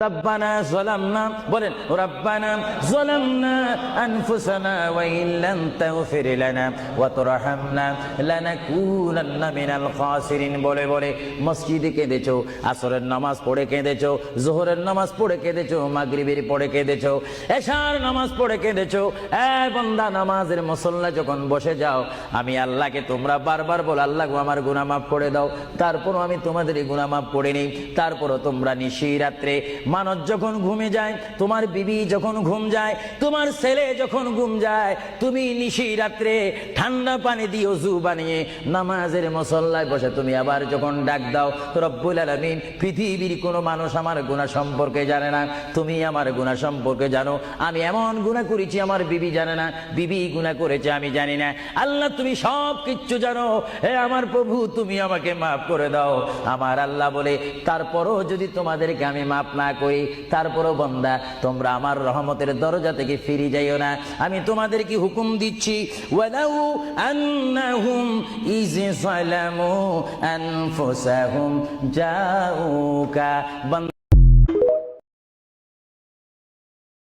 রব্বানা যালামনা বলেন রব্বানা যালামনা আনফুসানা ওয়া ইল্লাম তাগফির লানা ওয়া তুরহামনা লানাকুনান্না মিনাল খাসিরিন বলে বলে মসজিদে কেঁদেছো, আসরের নামাজ পড়ে কেঁদেছো, যোহরের নামাজ পড়ে কেঁদেছো, মাগরিবের পড়ে কেঁদেছো, এশার নামাজ পড়ে কেঁদেছো। এ বান্দা, নামাজের মুসল্লা যখন বসে যাও, আমি আল্লাহকে তোমরা বারবার বলো, আল্লাহ গো আমার গুনাহ মাফ করে দাও। তারপরও আমি তোমাদের গুনাহ মাফ করে নেই। তারপরও তোমরা নিশি রাত্রে, মানুষ যখন ঘুমে যায়, তোমার বিবি যখন ঘুম যায়, তোমার ছেলে যখন ঘুম যায়, তুমি নিশি রাত্রে ঠান্ডা পানি দিয়ে ওযু বানিয়ে নামাজের মুসল্লায় বসে তুমি আবার যখন ডাক দাও, রব্বুল আলামিন, পৃথিবীর কোনো মানুষ আমার গুনাহ সম্পর্কে জানে না, তুমি আমার গুনাহ সম্পর্কে জানো। আমি এমন গুনাহ করেছি আমার বিবি জানে না, বিবি গুনাহ করেছে আমি জানি না। আল্লাহ তুমি সব কিচ্ছু জানো, হে আমার প্রভু তুমি আমাকে মাফ করে দাও। আমার আল্লাহ বলে, তারপরও যদি তোমাদেরকে আমি মাফ না করি, তারপরও বান্দা তোমরা আমার রহমতের দরজা থেকে ফিরে যাইও না। আমি তোমাদেরকে হুকুম দিচ্ছি, ওয়ালাউ আন্নাহুম ইয যালামু আনফুসাহুম জাউকা।